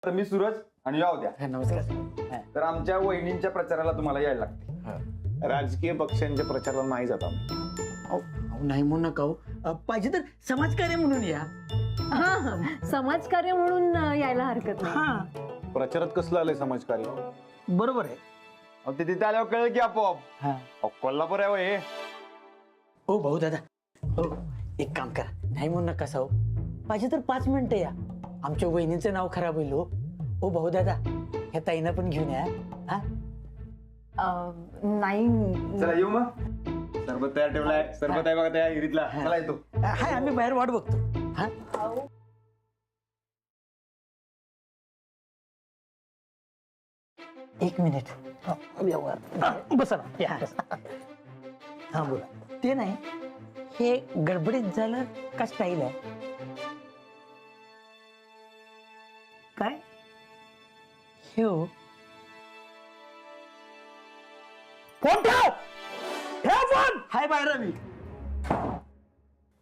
तर मी सूरज आणि याव द्या. नमस्कार. तर आमच्या वहिनींच्या प्रचाराला तुम्हाला यायला लागते. राजकीय पक्षांच्या प्रचाराला नाही जात आम्ही. नाही म्हणू नका हो. पाहिजे तर समाजकार्य म्हणून या. हा समाजकार्य म्हणून यायला हरकत नाही. हा प्रचारात कसलं आलंय समाजकार्य? बरोबर आहे. ते तिथे आल्यावर कळेल की आपोआप. हा कोल्हापूर आहे हो हे. हो भाऊ दादा, हो एक काम करा, नाही म्हणू नका साऊ. पाहिजे तर 5 मिनिटं या. आमच्या वहिनीचं नाव खराब होईल हो. ओ भाऊ दादा, ह्या ताईना पण घेऊन या. हा नाही चला येऊ मग. सरबत तयार ठेवलाय. सरबत आहे बघा त्या हिरीतला. चला येतो. हाय, आम्ही बाहेर वाट बघतो. हा एक मिनिट. बसा ना. या. हा बोला. ते नाही, हे गडबडीत झालं का स्टाईल आहे काय हे हो? फोन ठेव. ठेव फोन. हाय बाहेर मी.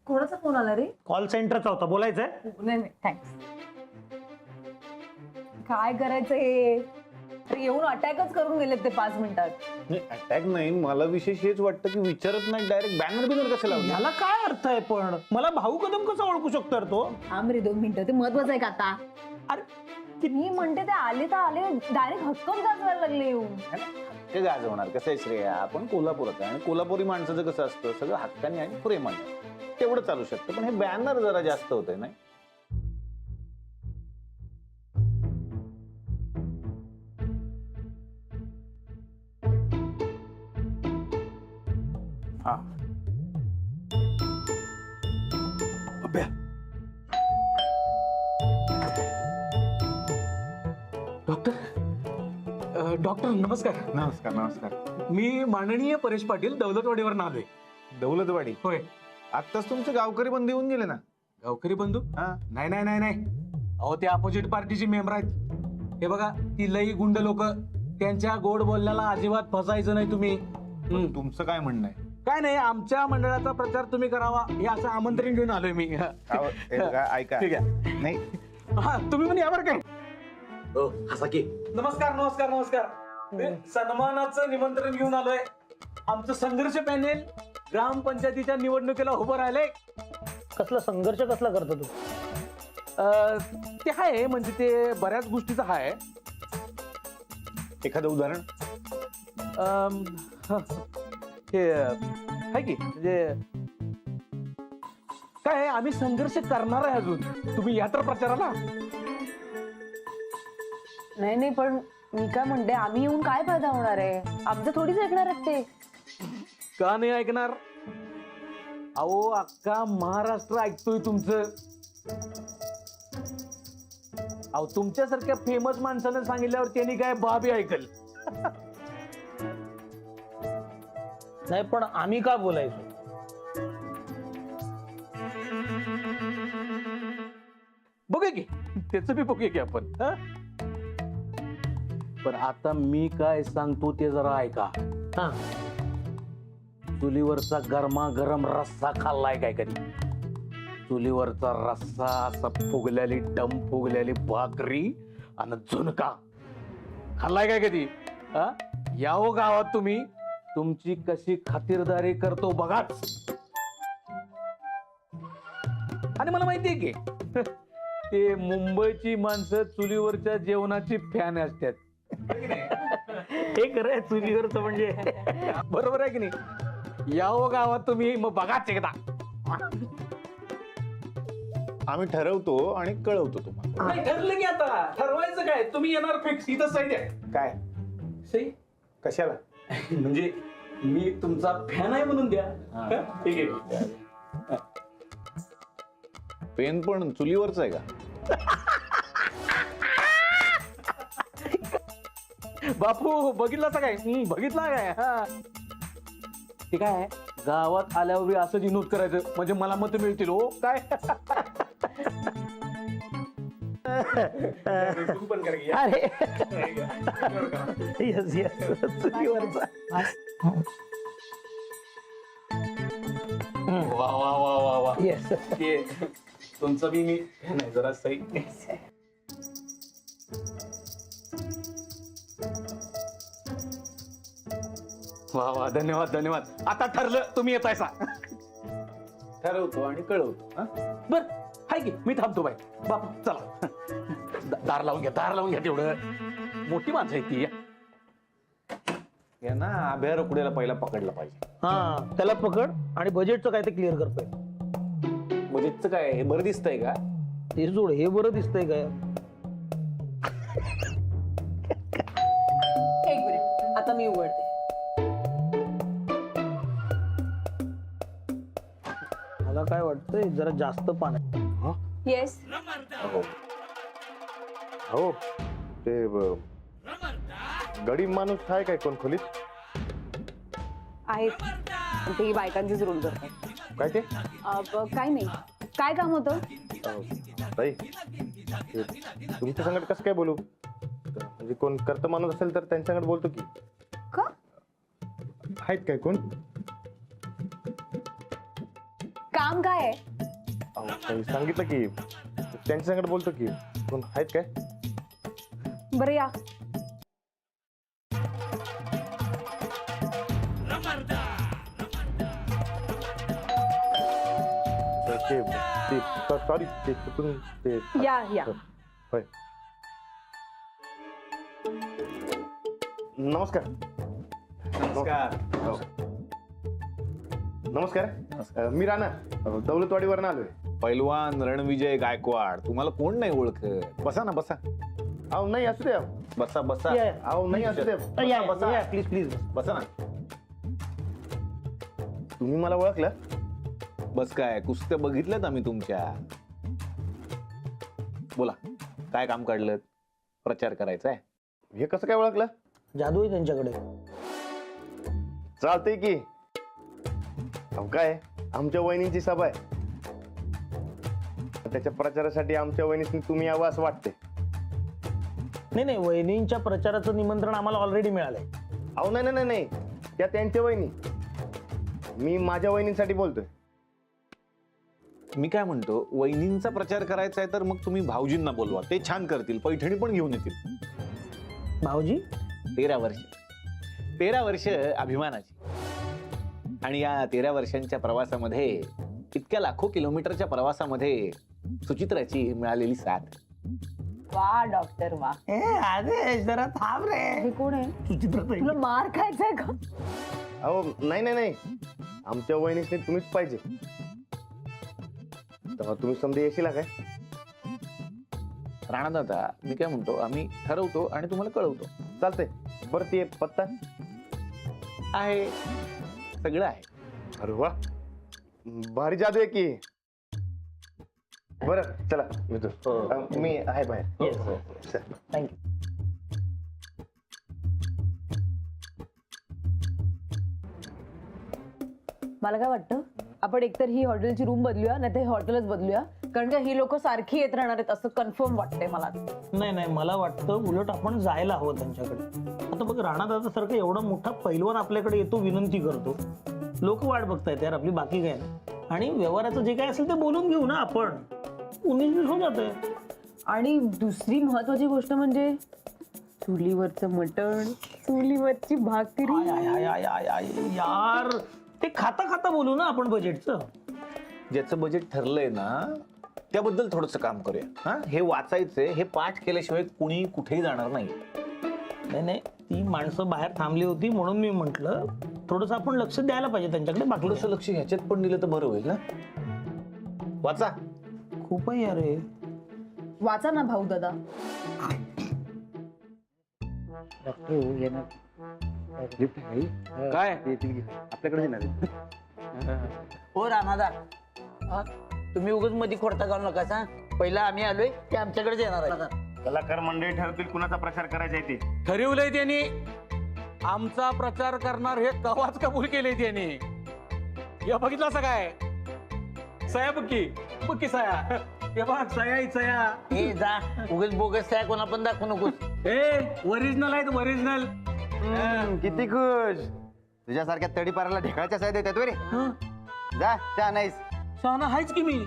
कोणाचा फोन आला रे? कॉल सेंटरचा होता. बोलायचंय? नाही नाही थँक्स. काय करायचं हे? अरे येऊन अटॅकच करून गेलेत ते 5 मिनिटात. अटॅक नाही, मला विशेष हेच वाटतं की विचारत नाही, डायरेक्ट बॅनर बिनर कसं लावलं? याला काय अर्थ आहे? पण मला भाऊ कदम कसा ओळखू शकतो रे तो? थांब रे 2 मिनिटं. ते महत्वाचं आहे का आता? अरे मी म्हणते ते आले तर आले, डायरेक्ट हक्कच गाजवायला लागले येऊन. ते गाजवणार कसं आहे श्रेया, आपण कोल्हापुरात आहे आणि कोल्हापुरी माणसाचं कसं असतं, सगळं हक्काने आणि प्रेमाने तेवढं चालू शकतं. पण हे बॅनर जरा जास्त होतंय नाही? हा डॉक्टर नमस्कार. नमस्कार. नमस्कार. मी माननीय परेश पाटील दौलतवाडीवर आलोय. दौलतवाडी? होय. आत्ताच तुमचे गावकरी बंद येऊन गेले ना? गावकरी बंधू? हा. नाही नाही नाही नाही, अहो ते अपोजिट पार्टीची मेंबर आहेत. हे बघा, ती लई गुंड लोक, त्यांच्या गोड बोलण्याला अजिबात फसायचं नाही तुम्ही. तुमचं काय म्हणणं आहे? काय नाही, आमच्या मंडळाचा प्रचार तुम्ही करावा हे असं आमंत्रण घेऊन आलोय मी. अहो, हे बघा, ऐका. ठीक आहे. नाही, हा तुम्ही पण यावर काय. नमस्कार नमस्कार नमस्कार. सन्मानाचं निमंत्रण घेऊन आलोय. आमचं संघर्ष पॅनेल ग्रामपंचायतीच्या निवडणुकीला उभं राहिलंय. कसला संघर्ष कसला करतो तू? ते आहे, म्हणजे ते बऱ्याच गोष्टीचं आहे. एखादं उदाहरण? हे आहे की, म्हणजे काय आहे, आम्ही संघर्ष करणार आहे अजून. तुम्ही या तर प्रचाराला. नाही नाही पण मी काय म्हणते, आम्ही येऊन काय फायदा होणार आहे? आमचं थोडीच ऐकणार आहेत ते. का नाही ऐकणार? अहो अख्खा महाराष्ट्र ऐकतोय तुमचं. अहो तुमच्यासारख्या फेमस माणसाने सांगितल्यावर त्यांनी काय बाबी ऐकल. नाही पण आम्ही का बोलायचो? बघूया की, त्याच बी बघूया की आपण. पण आता मी काय सांगतो ते जरा ऐका. हा चुलीवरचा गरमागरम रस्सा खाल्लाय काय कधी? चुलीवरचा रस्सा, असा फुगल्याली डम फुगल्याली भाकरी आणि झुणका खाल्लाय काय कधी? यावो गावात तुम्ही, तुमची कशी खातिरदारी करतो बघाच. आणि मला माहितीये की ते मुंबईची माणसं चुलीवरच्या जेवणाची फॅन असतात. हे खरंय, चुलीवरच म्हणजे. बरोबर आहे की नाही? यावो गावात तुम्ही, मग बघाच एकदा. आम्ही ठरवतो आणि कळवतो तुम्हाला. नाही ठरलं की, आता ठरवायचं काय? तुम्ही येणार फिक्स. इथं सही द्या. काय? सही कशाला? म्हणजे मी तुमचा फॅन आहे म्हणून द्या. ठीक आहे. पेन पण चुलीवरच आहे का? बापू बघितलासा काय? बघितला काय? ते काय आहे, गावात आल्यावर असं विनोद करायचं, म्हणजे मला मत मिळतील. हो काय? अरे येस येस, चुलीवरचा. वा वा वा वा वा. येस. तुमचं बी मी नाही जरा सही. वा वा, धन्यवाद धन्यवाद. आता ठरलं, तुम्ही येताय सा. ठरवतो आणि कळवतो हा? बर हाय की, मी थांबतो बाई. बाप चला, दार लावून घ्या तेवढं. मोठी माणसं आहे ती. या ना अभ्या रुकड्याला पहिला पकडला पाहिजे. हा त्याला पकड आणि बजेटचं काय ते क्लिअर करतोय. बजेटचं काय हे बरं दिसतंय का? ते जोड हे बरं दिसतंय काय. एक मिनिट, आता मी उघडते. मला काय वाटतंय जरा जास्त पान आहे. येस, हो ते गरीब माणूस आहे काय कोण खोलीत? आहेत. ते बायकांचीच रोल करतात. काय ते काय नाही, काय काम होतं? ताई तुमच्या संगत कसं काय बोलू? म्हणजे कोण करतं माणूस असेल तर त्यांच्याकडे बोलतो की. का? आहेत काय कोण? काम काय आहे? ताई, सांगितलं की त्यांच्या संगत बोलतो की. कोण आहेत काय? बरं या. सॉरी ते चुकून ते या या. होय. नमस्कार. नमस्कार. नमस्कार. मी राणा दौलतवाडीवरून आलोय. पैलवान रणविजय गायकवाड. तुम्हाला कोण नाही ओळखत? बसा ना, बसा. अहो नाही असू द्या. बसा बसा. या, या. अहो नाही असू द्या. बसा, बसा. Please please. बसा ना. तुम्ही मला ओळखलं? बस काय, कुस्त्या बघितल्यात आम्ही तुमच्या. बोला, काय काम काढलं? प्रचार करायचा आहे? हे कसं काय ओळखलं? जादू आहे त्यांच्याकडे. चालतंय की. अहो काय, आमच्या वहिनींची सभा आहे. त्याच्या प्रचारासाठी आमच्या वहिनींनी तुम्ही यावं असं वाटते. नाही वहिनींच्या प्रचाराचं निमंत्रण आम्हाला ऑलरेडी मिळालंय. अहो नाही नाही नाही, त्या त्यांच्या वहिनी. मी माझ्या वहिनींसाठी बोलतोय. मी काय म्हणतो, वहिनींचा प्रचार करायचा आहे तर मग तुम्ही भाऊजींना बोलवा, ते छान करतील. पैठणी पण घेऊन येतील. भाऊजी 13 वर्ष 13 वर्ष अभिमानाची. आणि या 13 वर्षांच्या प्रवासामध्ये, इतक्या लाखो किलोमीटरच्या प्रवासामध्ये सुचित्राची मिळालेली साथ. वा डॉक्टर वा. आदेश जरा थांब रे. हे कोण आहे? सुचित्राताई. तुला मार खायचाय का? अहो नाही नाही नाही, आमच्या वहिनींनी तुम्हीच पाहिजे. तेव्हा तुम्ही समजा येशील काय? राणादादा, मी काय म्हणतो, आम्ही ठरवतो आणि तुम्हाला कळवतो. चालतंय. बरं ते पत्ता आहे, सगळं आहे. अरे वा, भारी जादू आहे की. बरं चला मी आहे बाहेर. थँक्यू. मला काय वाटतं, आपण एकतर ही हॉटेलची रूम बदलूया, नाही तर हॉटेलच बदलूया. कारण का ही लोक सारखी येत राहणार आहेत असं कन्फर्म वाटतंय मला. नाही मला वाटतं उलट आपण जायला हवं त्यांच्याकडे. आता बघ, राणा दादा सारखं एवढा मोठा पैलवान आपल्याकडे येतो, विनंती करतो. लोक वाट बघतायत यार आपली, बाकी काय नाही. आणि व्यवहाराचं जे काय असेल ते बोलून घेऊ ना आपण. 19-20 होऊन जातंय. आणि दुसरी महत्वाची गोष्ट म्हणजे चुलीवरचं मटण, चुलीवरची भाकरी. आय, यार ते खाता खाता बोलू ना आपण बजेटचं. ज्याचं बजेट ठरलंय ना, त्याबद्दल थोडंसं काम करूया. हा, हे वाचायचंय, हे पाठ केल्याशिवाय कुणी कुठेही जाणार नाही. नाही ती माणसं बाहेर थांबली होती म्हणून मी म्हंटल थोडस आपण लक्ष द्यायला पाहिजे त्यांच्याकडे. बाकी थोडंसं लक्ष ह्याच्यात पण दिलं तर बरं होईल ना. वाचा. खूप आहे यार हे. वाचा ना भाऊ दादा. काय आपल्याकडे येणार हो राणादा, तुम्ही उगाच मध्ये खोडता घालू नका. सांग पहिला आम्ही आलोय, ते आमच्याकडेच येणार आहे. कलाकार मंडळी ठरतील कुणाचा प्रचार करायचा आहे ते. ठरवलंय त्यांनी. आमचा प्रचार करणार हे कवाच कबूल केले त्यांनी. या बघितलं असं काय सया बुक्की सया. हे बघ सया. हे जा उगाच बोगस काय कोणा पण दाखवू नकोस. ओरिजिनल आहेत, ओरिजिनल. किती खुश. तुझ्यासारख्या तडीपाराला ढेकळाच्या साय देतात रे. जा चहा नाहीस. शहाणा हायच की मी.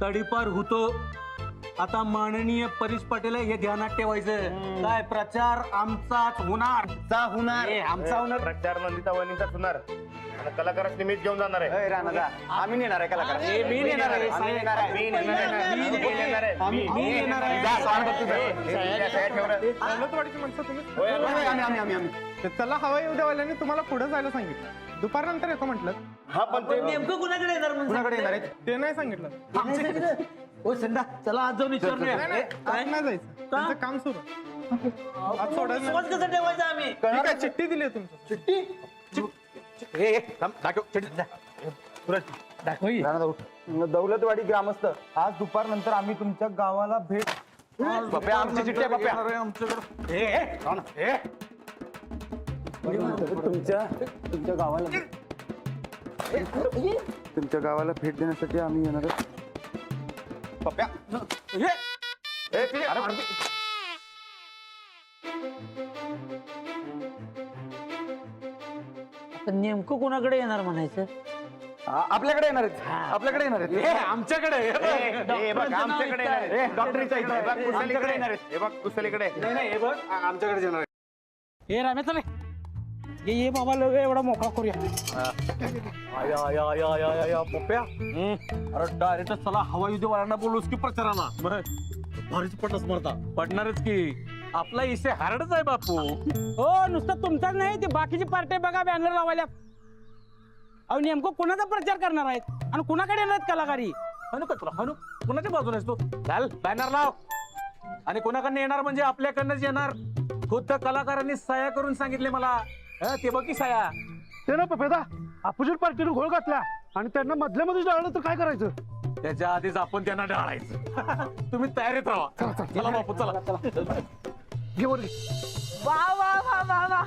तडीपार होतो आता माननीय परेश पाटील हे ध्यानात ठेवायचं. काय प्रचार आमचाच होणार. आमचा होणार. प्रचार ललिता वहिनीचाच होणार आणि कलाकारांनी मीच घेऊन जाणार आहे. राणादा आम्ही नेणार आहे कलाकार. मी नेणार आहे. आम्ही नेणार आहे. मी नेणार आहे. मी नेणार आहे. मी नेणार आहे. जा, सांग बघ तुझं. दौलतवाडीची माणसं तुम्ही आम्ही चला हवा येऊ द्यावाल्याने तुम्हाला पुढे जायला सांगितलं. दुपारनंतर येतो म्हटलं. हा पण ते नेमकं कुणाकडे येणार कुणाकडे येणार आहेत? ते नाही सांगितलं. हो संदा चला आज जाऊन विचारूया. नाही नाही आत नाही जायचं. त्यांचं काम सुरू आहे. आत सोडायला नाही. विश्वास कसा ठेवायचा आम्ही? ठीक आहे, चिठ्ठी दिली आहे तुमचं. दौलतवाडी ग्रामस्थ आज दुपारनंतर आम्ही तुमच्या गावाला भेट. पप्या आमची चिठ्ठी आहे पप्या. तुमच्या गावाला भेट देण्यासाठी आम्ही येणार आहोत. पप्या पण नेमकं कोणाकडे येणार म्हणायचं? आपल्याकडे येणार आहेत. आपल्याकडे येणार आहेत. आमच्याकडे हे बघ आमच्याकडे येणार आहे. डॉक्टरीच्या इकडे. हे बघ कुशलीकडे येणार आहे. हे बघ कुशलीकडे. हे बघ आमच्याकडे येणार. हे रामे चले ये बाबा लोक एवढा मोकळा करूया. पप्या अरे डायरेक्ट चला हवा युद्धवाल्यांना बोलूस की प्रचाराला. भारीच पटच मरता. पडणारच की आपला इसे हार्डच आहे बापू. हो नुसतं तुमचाच नाही ते बाकीची पार्टी बघा बॅनर लावायला. अहो नेमकं कोणाचा प्रचार करणार आहेत आणि कुणाकडे येणार आहेत कलाकारी? हनु का तुला हनु कुणाच्या बाजूने असतो. चाल बॅनर लाव. आणि कोणाकडनं येणार म्हणजे आपल्याकडनंच येणार. खुद्द कलाकारांनी सह्या करून सांगितले मला. ते बघ की सह्या. ते ना पपेदा अपोजिट पार्टीने घोळ घातला आणि त्यांना मधल्या मध्ये डाळलं तर काय करायचं? त्याच्या आधीच आपण त्यांना डाळायचं. तुम्ही तयारीत राहा. चला बापू चला. घे वर घे. वा वा वा वा वा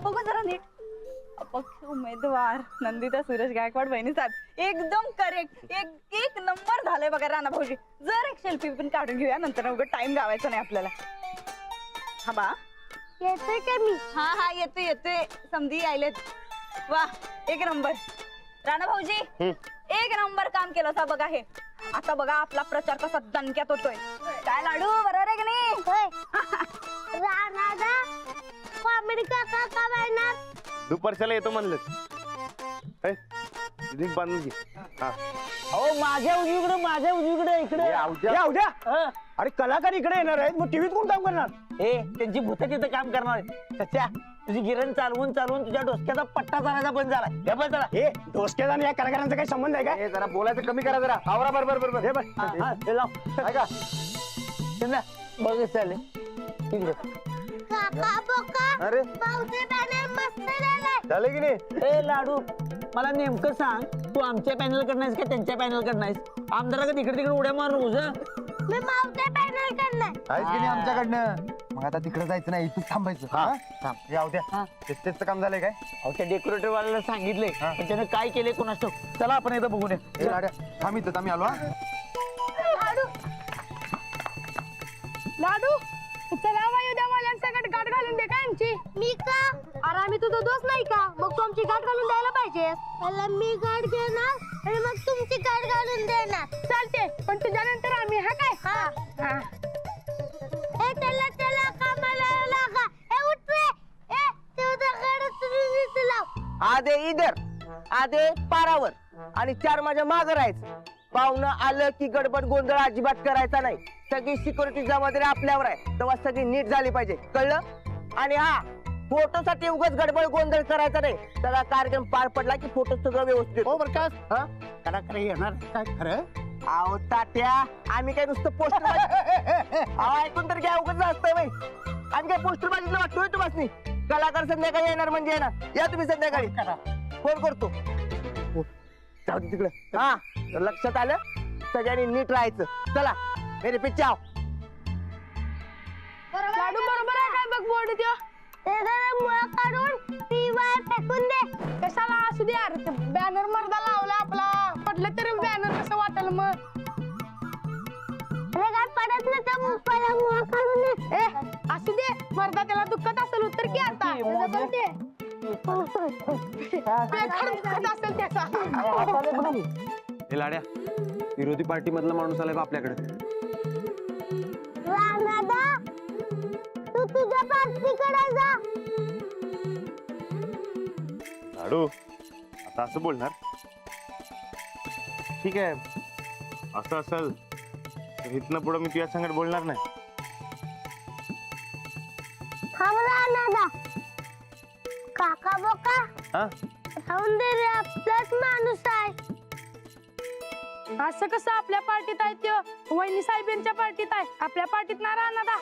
बघू जरा नीट. अपक्ष उमेदवार नंदिता सुरेश गायकवाड बहिणीसात एकदम करेक्ट. एक नंबर झालंय बघा राणा भाऊजी. जर एक सेल्फी पण काढून घेऊया नंतर उगाच टाइम गावायचा नाही आपल्याला. हा बा येतोय का मी? हा येतोय समधी आयलेत. वा एक नंबर राणा भाऊजी. एक नंबर काम केलं सा बघा. हे आता बघा आपला प्रचार कसा दणक्यात होतोय. काय लाडू बरोबर आहे की नाही? कॉमेडी काका का बघणार? दुपारच्याला येतो म्हणलं. बांधून घे. हा अहो माझ्या उजवीकडे इकडे. अरे कलाकार इकडे येणार आहेत मग टीव्हीत कोण काम करणार? त्यांची भूत तिथं काम करणार आहेत. सच्या तुझी गिरण चालवून तुझ्या डोसक्याचा पट्टा चालायचा बंद झाला. हे डोसक्याचा आणि या कलाकारांचा काही संबंध आहे का? हे जरा बोलायचं कमी करा जरा. आवरा बरोबर. हे बघ हे लाव. ऐका बघ चालेल इकडे. अरे झालं की नाही? ए लाडू मला नेमकं सांग तू आमच्या पॅनल कडनास का त्यांच्या पॅनल कडनास? आमदाराकडे इकडे तिकडे उड्या मारू आहेच की नाही आमच्याकडनं. मग आता तिकडे जायचं नाही इथूच थांबायचं. हा जाऊ द्या. स्टेजचं काम झालंय काय? त्या डेकोरेटर वाल्याला सांगितलंय पण त्यानं काय केलंय कोणास ठाऊक. चला आपण एकदा बघून हे लाड्या थांब इथं. आम्ही आलो. लाडू चला उद्या वाल्यांसकट गाठ घालून दे का आमची? मी का? अरे आम्ही तुझा दोस्त नाही का? मग तू आमची गाठ घालून द्यायला पाहिजे. मला मी गाठ घेणार आणि मग तुमची गाठ घालून देणार. चालते पण तुझ्यानंतर आम्ही. हा काय? हा. चला कामाला लागा. उठ रे. तेवढा गाड तुम्ही लाव. आधे इधर आधे पारावर आणि 4 माझ्या मागं राहायचं. पाहुणं आलं की गडबड गोंधळ अजिबात करायचा नाही. सगळी सिक्युरिटी जबाबदारी आपल्यावर आहे. तेव्हा सगळी नीट झाली पाहिजे. कळलं? आणि हा फोटोसाठी उगाच गडबड गोंधळ करायचा नाही. सगळा कार्यक्रम पार पडला की फोटो सगळं व्यवस्थित. हो बरं का कलाकार येणार काय खरं? अहो तात्या आम्ही काय नुसतं पोस्टर ऐकून तर घ्या. उगाच असतं बाई. आम्ही काय पोस्टर बाजीला वाटतोय तुम्हाला? कलाकार संध्याकाळी येणार म्हणजे येणार. या तुम्ही संध्याकाळी. फोन करतो. जाऊ दे तिकडे. हा लक्षात आलं. सगळ्यांनी नीट राहायचं. चला मेरे पिच्छे आओ. लाडू बरोबर आहे काय बघ बोर्ड त्यो. मुळा काढून टीव्हीवर फेकून दे. कशाला असू दे यार. बॅनर मर्दा लावला आपला. पडलं तरी बॅनर कसं वाटेल मग? काय पडत नाही तर मुळा काढून दे. असू दे मर्दा त्याला दुखत असेल उत्तर की आता. खडखड असेल त्याचा. हे लाड्या विरोधी पार्टी मधला माणूस आलाय बा आपल्याकडे. राणादा तू तुझ्या पार्टीकडे जा. लाडू आता असं बोलणार? ठीक आहे, असं असेल तर इथनं पुढं मी तुझ्या संगत बोलणार नाही. थांब राणादा. काका बोका हा राहून दे रे, आपलाच माणूस आहे. असं कसं आपल्या पार्टीत आहे त्यो? वहिनी साहेबांच्या पार्टीत आहे, आपल्या पार्टीत ना राहणार.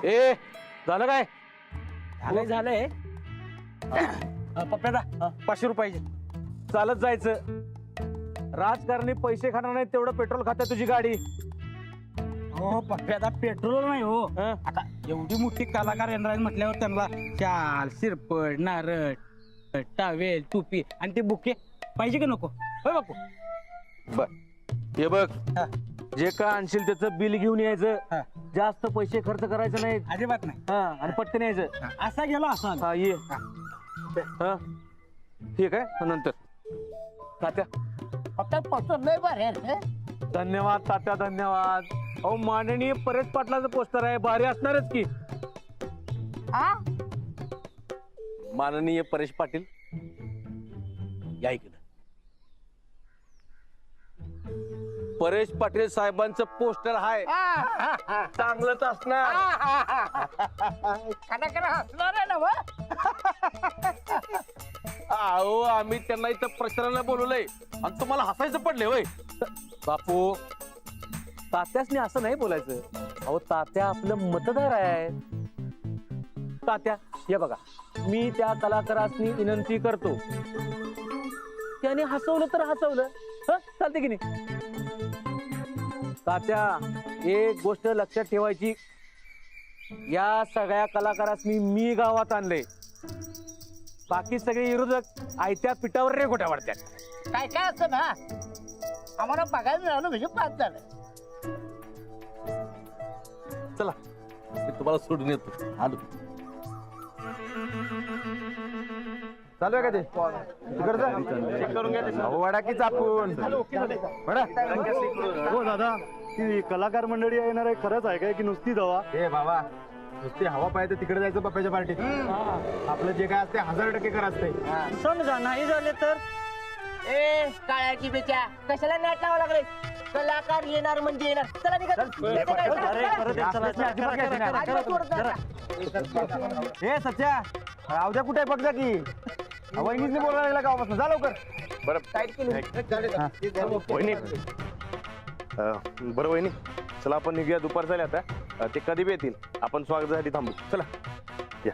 ए झालं काय? झालंय पप्प्यादा 500 रुपये चालत जायचं. राजकारणी पैसे खाणार नाही तेवढं पेट्रोल खाते तुझी गाडी. हो पप्प्यादा पेट्रोल नाही हो. हं? आता एवढी मोठी कलाकार येणार म्हटल्यावर त्यांना शाल शिरपड नारळ टावेल टोपी आणि ते बुके पाहिजे का नको? होय बापू. हे बघ, जे काय आणशील त्याचं बिल घेऊन यायचं. हा. जास्त पैसे खर्च करायचं नाही. अजिबात नाही. हा आणि पटकन यायचं. असा गेला असा हा ये. हा ठीक आहे, नंतर तात्या. धन्यवाद तात्या, धन्यवाद. अहो माननीय परेश पाटलाचं पोस्टर आहे, भारी असणारच की. माननीय परेश पाटील या इकडे. परेश पाटील साहेबांचं पोस्टर आहे, चांगलंच असणार. अहो आम्ही त्यांना इथं प्रचाराला बोलवलंय आणि तुम्हाला हसायचं पडले होय. बापू तात्यासनी असं नाही बोलायचं. अहो तात्या आपलं मतदार आहे. तात्या हे बघा, मी त्या कलाकारासनी विनंती करतो, त्याने हसवलं तर हसवलं, चालते की नाही. तात्या एक गोष्ट लक्षात ठेवायची, या सगळ्या कलाकारांनी मी गावात आणले. बाकी सगळे विरोधक आयत्या पिठावर रे गोट्या वाढतात. काय काय असतं ना, आम्हाला बघायला मिळालं म्हणजे पाच झालं. चला मी तुम्हाला सोडून येतो. आलो. चालू आहे का ते तिकडचं करून घ्या ते. वडा की चापून वडा. हो दादा, ती कलाकार मंडळी येणार आहे, खरंच आहे काय की नुसती दवा? ए बाबा, नुसती हवा पाहिजे तिकडे जायचं पप्प्याच्या पार्टीत. आपलं जे काय असते 1000% कर असते. समजा नाही झाले तर ए काळ्याची बेच्या, कशाला नाट लावा लागले? कलाकार येणार म्हणजे येणार. चला निघा. ए सच्या, रावद्या कुठे बघ जा की. वहिनीच बोलायला लागला गावापासून. जा लवकर. बरं वहिनी, बरं वहिनी, चला आपण निघूया. दुपार झाली आता, ते कधी बी येतील. आपण स्वागतासाठी थांबू. चला या.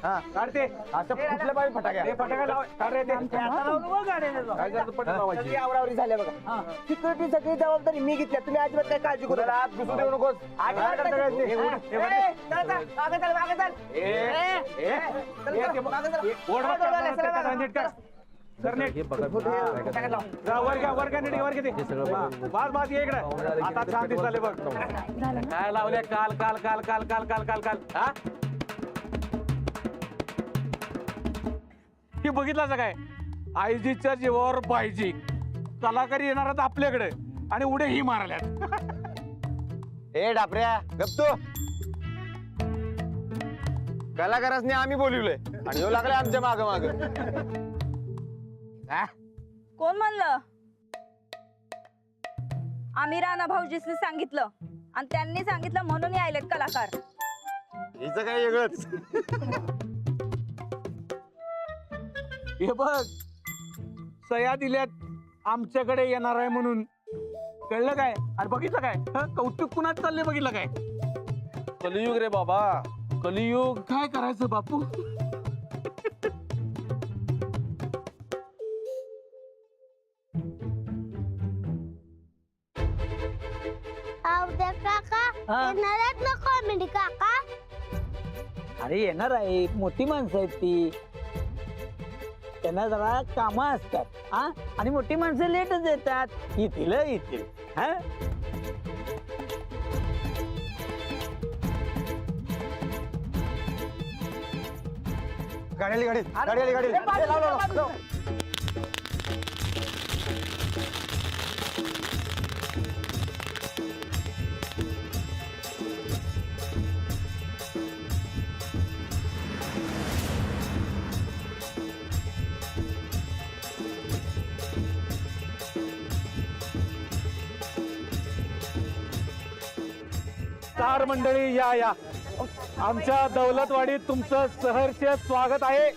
हा काढते असं कुठल्या बाई फटाक्या. फटाका लाव. काढ रे ते. काय करायचं पटकन लावायची. सगळी आवरावरी झाल्या बघा. सिक्युरिटी सगळी जबाबदारी मी घेतल्या, तुम्ही अजिबात काय काळजी करू नका. आत घुसू देऊ नकोस. अजिबात काय करता काय- काय ते? ए, चला, चला, मागं चला, मागं चला. ओढ बघ, त्याचा नीट कर. कर नीट. जा, वर घ्या, वर घ्या, नीट वर घे ते. बास बास ये इकडे. आता छान दिसले बघ. काय लावले काल काल काल काल काल काल काल काल हा हे बघितलं काय? आयजीच्या जीवावर पाहिजे. कलाकारी येणार आहेत आपल्याकडे आणि उडे ही मारल्यात. ए डापऱ्या गप तू. कलाकारांनी आम्ही बोलवलंय आणि येऊ लागले आमच्या माग माग. कोण म्हणलं? आम्ही राणा भाऊजीसनी सांगितलं आणि त्यांनी सांगितलं म्हणून यायलेत कलाकार. हिचं काय वेगळंच. हे बघ, सह्या दिल्यात आमच्याकडे येणार आहे म्हणून. कळलं काय? आणि बघितलं काय? कौतुक कुणाच चाललंय बघितलं काय? कलियुग रे बाबा, कलियुग. काय करायचं बापू? आवद्या काका येणार आहेत ना कॉमेडी काका? अरे येणार आहे, मोठी माणसं आहेत ती. त्यांना जरा कामं असतात हा, आणि मोठी माणसं लेटच येतात. येतील येतील हा. गाडी आली, गाडी गाडी आली, गाडी. स्टार मंडळी या या आमच्या दौलतवाडीत तुमचं सहर्ष स्वागत आहे.